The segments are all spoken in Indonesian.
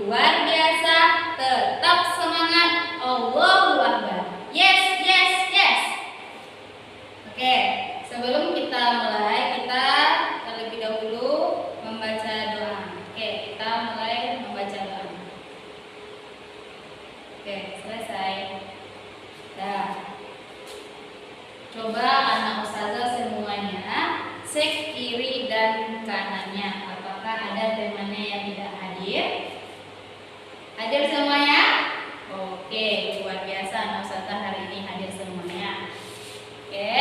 luar biasa, tetap semangat, Allahu Akbar. Yes, yes, yes. Oke, sebelum kita mulai, kita terlebih dahulu membaca doa. Oke, kita mulai membaca doa. Oke, selesai. Nah, coba anak ustazah semuanya cek kiri dan kanannya. Apakah ada temannya yang tidak hadir? Hadir semuanya? Oke, luar biasa anak ustazah hari ini hadir semuanya. Oke,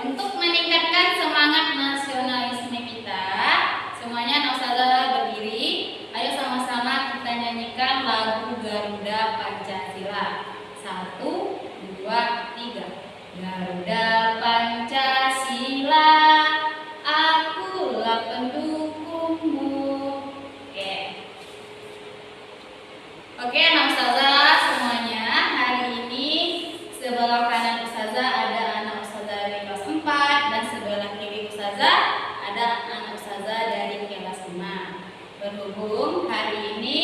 untuk meningkatkan semangat nasionalisme kita, semuanya anak ustazah berdiri. Ayo sama-sama kita nyanyikan lagu Garuda Pancasila. 1, 2, 3. Garuda Pancasila, akulah pendukungmu. Oke, anak ustazah semuanya, hari ini sebelah kanan ustazah ada anak ustazah dari kelas 4 dan sebelah kiri ustazah ada anak ustazah dari kelas 5. Berhubung hari ini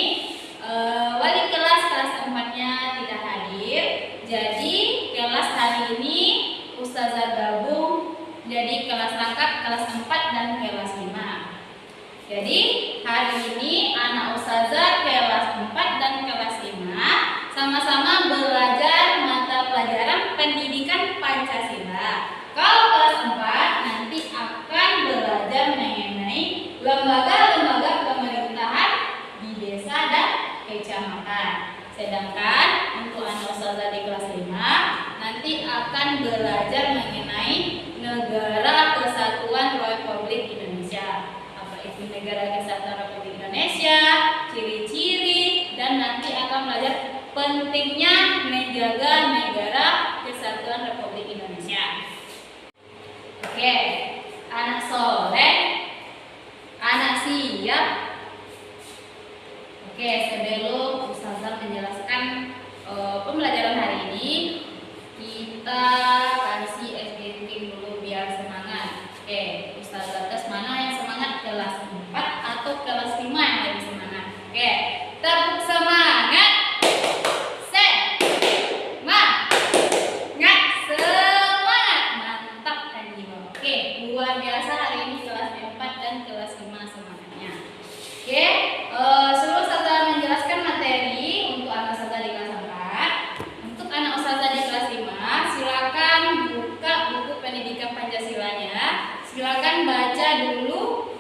wali kelas 4-nya tidak hadir, jadi kelas hari ini ustazah gabung jadi kelas lengkap kelas 4 dan kelas 5. Jadi hari ini anak ustazah kelas 4 dan kelas 5 sama-sama belajar mata pelajaran pendidikan Pancasila. Kalau kelas 4 nanti akan belajar mengenai lembaga-lembaga pemerintahan di desa dan kecamatan. Sedangkan untuk anak ustazah di kelas 5 nanti akan belajar mengenai Negara Kesatuan Republik Indonesia. Negara Kesatuan Republik Indonesia, ciri-ciri, dan nanti akan belajar pentingnya menjaga Negara Kesatuan Republik Indonesia. Oke, anak soleh, anak siap. Oke, sebelum ustazah menjelaskan pembelajaran hari ini, kita kasih editing dulu biar semangat. Oke, ustazah tes mana yang semangat, kelas 4 atau kelas 5 yang lebih semangat. Oke, tepuk semangat. Semangat. Mantap kan jiwa. Oke, luar biasa hari ini kelas 4 dan kelas 5 semangatnya. Oke, sebelum ustazah menjelaskan materi untuk anak ustazah di kelas 4, untuk anak ustazah di kelas 5, silakan buka buku pendidikan Pancasilanya. Silakan baca dulu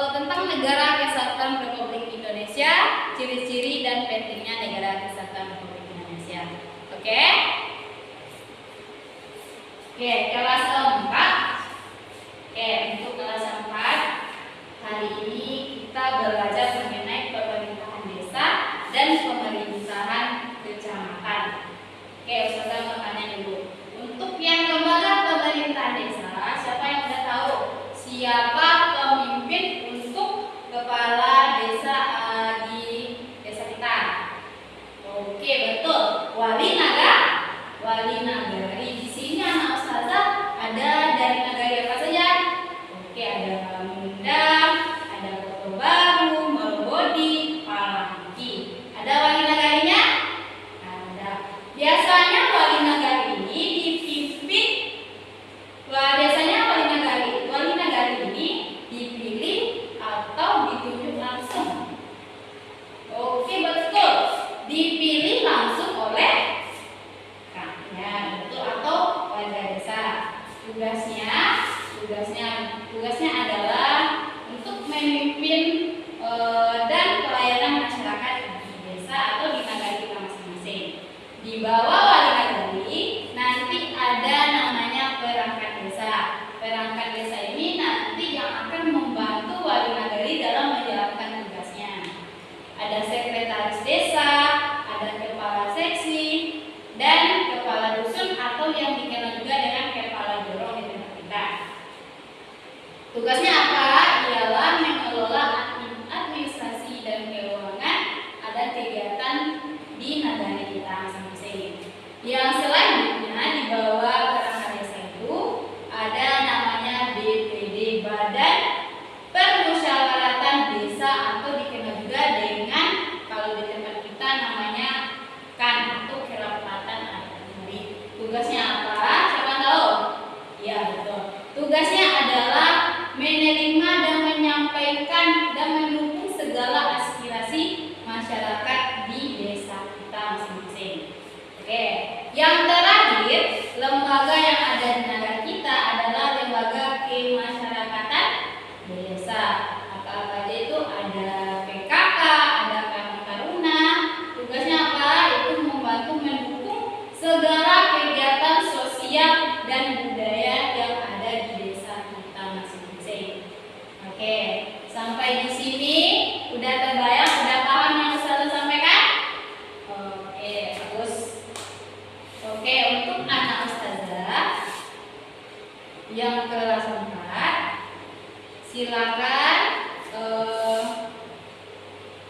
tentang Negara Kesatuan Republik Indonesia, ciri-ciri dan pentingnya Negara Kesatuan Republik Indonesia. Oke? Oke, kelas 4. Oke, untuk kelas 4 hari ini kita belajar mengenai pemerintahan desa dan pemerintahan kecamatan. Oke, ustazah mau tanya dulu. Untuk yang lembaga pemerintahan desa, siapa yang udah tahu siapa pemimpin untuk kepala desa di desa kita? Oke, betul. Wali nagari. Di sini anak ustazah ada dari nagari apa saja? Oke, ada Mundang, ada Kota Baru, Malobodi, Palangki. Ada wali nagarinya? Ada. Biasanya wali nagari ini dipimpin. Biasanya wali nagari ini dipilih atau ditunjuk langsung. Oke, betul. Dipilih langsung oleh rakyat, betul, atau warga desa. Tugasnya adalah untuk memimpin dan pelayanan masyarakat di desa atau di nagari kita masing-masing. Di bawah wali nagari nanti ada namanya perangkat desa. Perangkat desa ini nanti yang akan membantu wali nagari dalam menjalankan tugasnya. Ada sekretaris desa, ada kepala seksi, dan kepala dusun atau yang dikenal juga dengan kepala jorong di tempat kita. Tugasnya apa? Ialah mengelola administrasi dan keuangan ada kegiatan di nagari kita masing-masing. Yang selanjutnya di bawah perangkat desa itu ada namanya BPD, Badan Permusyawaratan Desa, atau dikenal juga dengan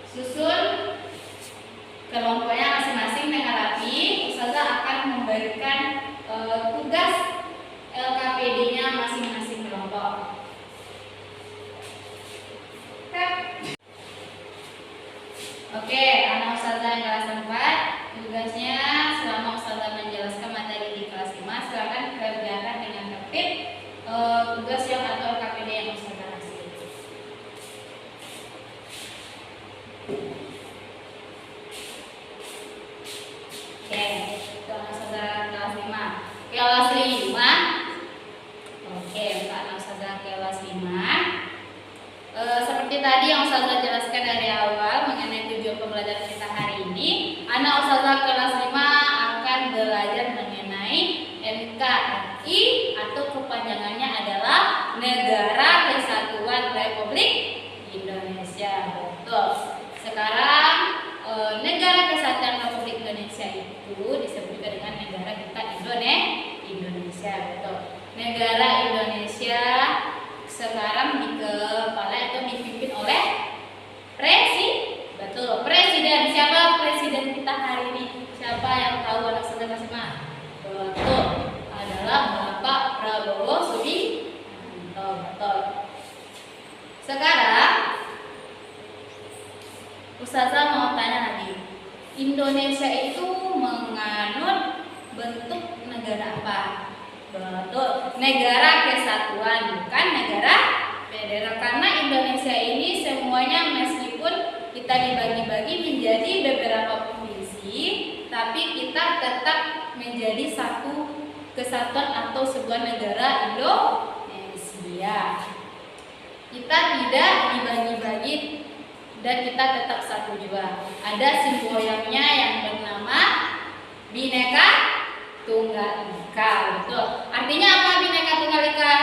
Susun kelompoknya masing-masing dengan rapi. Ustazah akan memberikan tugas LKPD-nya masing-masing kelompok. Oke, anak Ustazah yang kelas 4, tugasnya selama Ustazah menjelaskan materi di kelas 5, silakan kerjakan dengan tertib tugas yang atau LKPD yang Ustazah kasih. Oke, itu anak Ustazah kelas 5. Kelas 5. Oke, untuk anak Ustazah kelas 5. Seperti tadi yang Ustazah jelaskan dari awal mengenai tujuan pembelajaran kita hari ini, anak Ustazah kelas 5 akan belajar mengenai NKRI atau kepanjangannya adalah Negara Kesatuan Republik Indonesia. Betul. Sekarang Negara Kesatuan Republik Indonesia itu disebutkan dengan negara kita Indonesia. Betul. Negara Indonesia sekarang dipimpin oleh betul, presiden. Siapa presiden kita hari ini? Siapa yang tahu anak Ustazah kelas 5? Betul, adalah Bapak Prabowo Subianto. Betul. Sekarang Ustazah mau tanya lagi. Indonesia itu menganut bentuk negara apa? Betul, negara kesatuan, bukan negara federal. Karena Indonesia ini semuanya meskipun kita dibagi-bagi menjadi beberapa provinsi, tapi kita tetap menjadi satu kesatuan atau sebuah negara Indonesia. Kita tidak dibagi-bagi dan kita tetap satu juga. Ada simbolnya yang bernama Bhinneka Tunggal Ika. Betul. Artinya apa Bhinneka Tunggal Ika?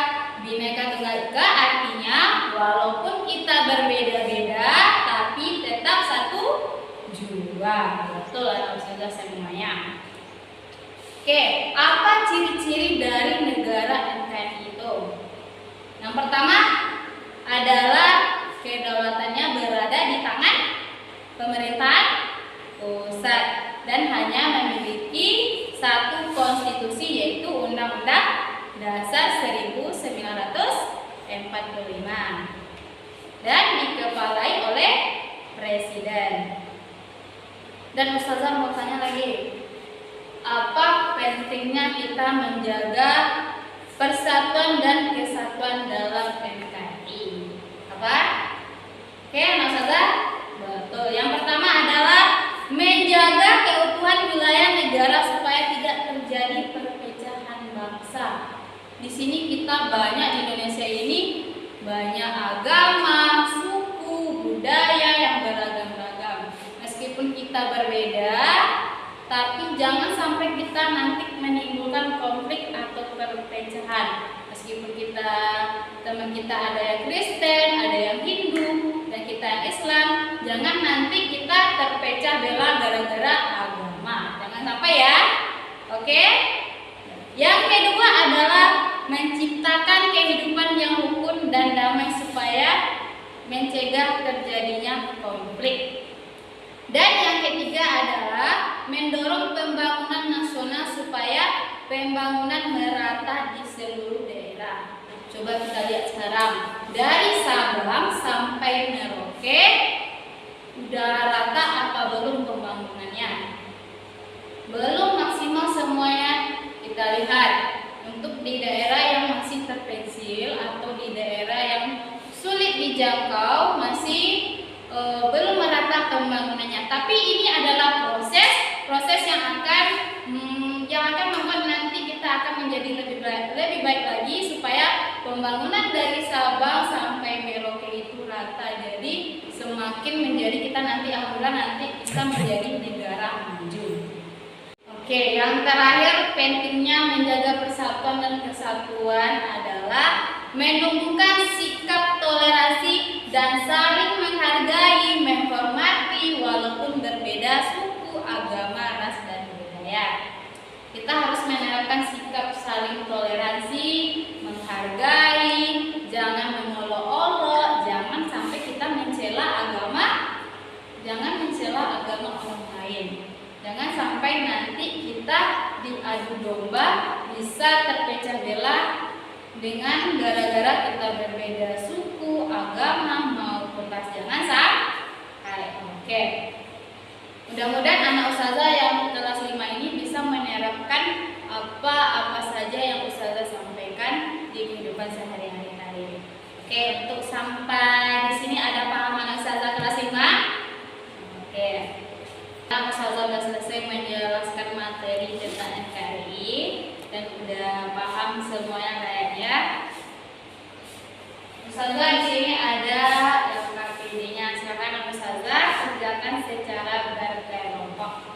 Bhinneka Tunggal Ika artinya walaupun kita berbeda-beda tapi tetap satu jua. Betul anak Ustazah semuanya. Oke, apa ciri-ciri dari negara NKRI itu? Yang pertama adalah kedaulatannya berada di tangan pemerintahan pusat dan hanya memiliki satu konstitusi yaitu Undang-Undang Dasar 1945 dan dikepalai oleh presiden. Dan Ustazah mau tanya lagi, apa pentingnya kita menjaga persatuan dan kesatuan dalam NKRI? Apa? Oke, anak Ustazah? Betul. Yang pertama adalah menjaga keutuhan wilayah negara supaya tidak terjadi perpecahan bangsa. Di sini kita banyak di Indonesia ini banyak agama, suku, budaya yang beragam-ragam. Meskipun kita berbeda, tapi jangan sampai kita nanti menimbulkan konflik atau perpecahan. Meskipun teman kita ada yang Kristen, ada yang Hindu, dan kita yang Islam, jangan nanti kita terpecah belah gara-gara agama. Jangan sampai ya. Oke? Yang kedua adalah menciptakan kehidupan yang rukun dan damai supaya mencegah terjadinya konflik. Dan yang ketiga adalah mendorong pembangunan nasional supaya pembangunan merata di seluruh daerah. Coba kita lihat sekarang dari Sabang sampai Merauke udah rata apa belum pembangunannya? Belum maksimal semuanya. Kita lihat untuk di daerah yang masih terpencil atau di daerah yang sulit dijangkau masih belum merata pembangunannya. Tapi ini adalah proses yang akan membuat nanti kita akan menjadi lebih baik lagi supaya pembangunan dari Sabang sampai Merauke itu rata. Jadi semakin menjadi kita nanti alhamdulillah nanti bisa menjadi negara maju. Oke, yang terakhir pentingnya menjaga persatuan dan kesatuan adalah menumbuhkan sikap toleransi dan saling menghargai, menghormati walaupun berbeda suku, agama, ras, dan budaya. Kita harus menerapkan sikap saling toleransi, menghargai, jangan mengolok-olok, jangan sampai kita mencela agama domba bisa terpecah belah dengan gara-gara kita berbeda suku, agama, maupun ras. Jangan sampai. Oke. Mudah-mudahan anak ustazah yang kelas 5 ini bisa menerapkan apa saja yang ustazah sampaikan di kehidupan sehari-hari tadi. Oke, untuk sampai di sini ada paham anak ustazah kelas 5? Oke. Anak ustazah sudah selesai menjelaskan materi tentang NKRI dan udah paham semuanya kayaknya. Ustazah di sini ada KPD-nya. Silakan ustazah kerjakan secara berkelompok.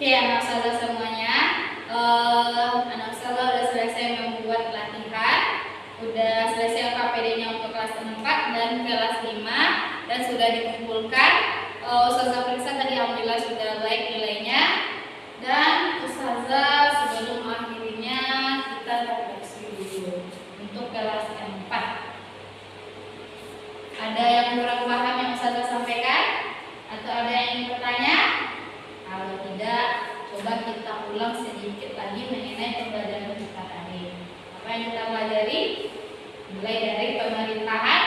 Oke, anak ustazah semuanya, anak ustazah sudah selesai membuat latihan, sudah selesai KPD-nya untuk kelas 4 dan kelas 5 dan sudah dikumpulkan. Ustazah periksa tadi alhamdulillah sudah baik nilainya. Dan ustazah sebelum akhirnya kita refleksi dulu untuk kelas 4. Ada yang kurang paham yang ustazah sampaikan? Atau ada yang ingin bertanya? Kalau tidak, coba kita ulang sedikit lagi mengenai pembelajaran kita tadi. Apa yang kita pelajari? Mulai dari pemerintahan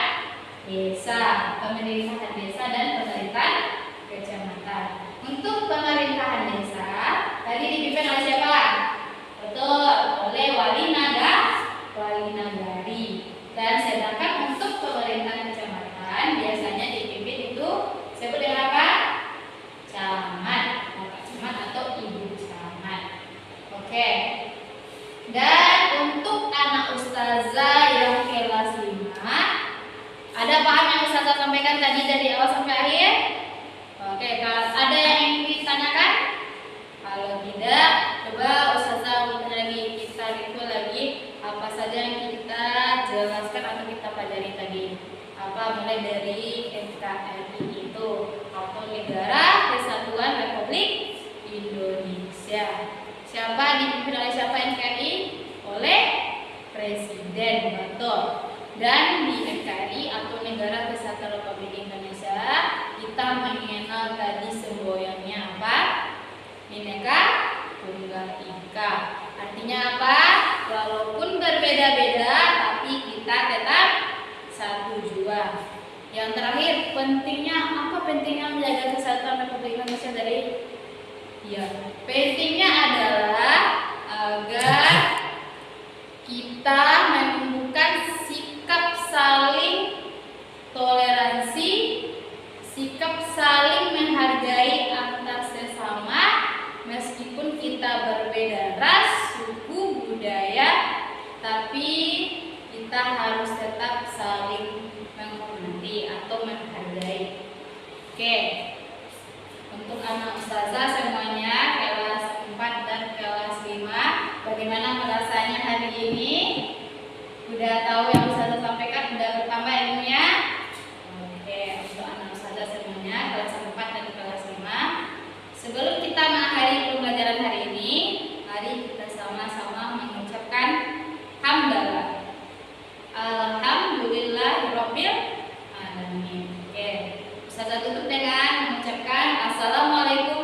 desa dan pemerintahan kecamatan. Untuk pemerintahan desa tadi dipimpin oleh siapa? Betul, oleh wali nagari. Dan sedangkan untuk pemerintahan kecamatan biasanya dipimpin itu disebut dengan apa? Camat, bapak camat atau ibu camat. Oke. Dan untuk anak ustazah yang kelas 5, ada paham yang ustazah sampaikan tadi dari awal sampai akhir? Oke, kalau ada yang ingin ditanyakan? Kalau tidak, coba ustazah ulang lagi, kita review lagi apa saja yang kita jelaskan atau kita pelajari tadi. Mulai dari NKRI itu atau Negara Kesatuan Republik Indonesia. Siapa dipimpin oleh siapa NKRI? Oleh Presiden, betul. Dan di NKRI atau Negara Kesatuan Republik Indonesia kita mengenal tadi semboyannya apa? Bhinneka Tunggal Ika. Artinya apa? Walaupun berbeda-beda tapi kita tetap satu jua. Yang terakhir, pentingnya menjaga kesatuan Republik Indonesia dari? Ya, pentingnya adalah agar kita menumbuhkan sikap saling toleransi, sikap saling menghargai antar sesama meskipun kita berbeda ras, suku, budaya, tapi kita harus tetap saling menghormati atau menghargai. Oke. Untuk anak ustazah semuanya kelas 4 dan kelas 5, bagaimana rasanya hari ini? Udah tahu yang ustazah sampaikan, udah bertambah ilmunya? Oke, untuk anak ustazah semuanya kelas 4 dan kelas 5. Sebelum kita mengakhiri pembelajaran hari ini, mari kita sama-sama mengucapkan hamdalah. Alhamdulillahirabbil alamin. Oke. Ustazah tutup dengan mengucapkan assalamualaikum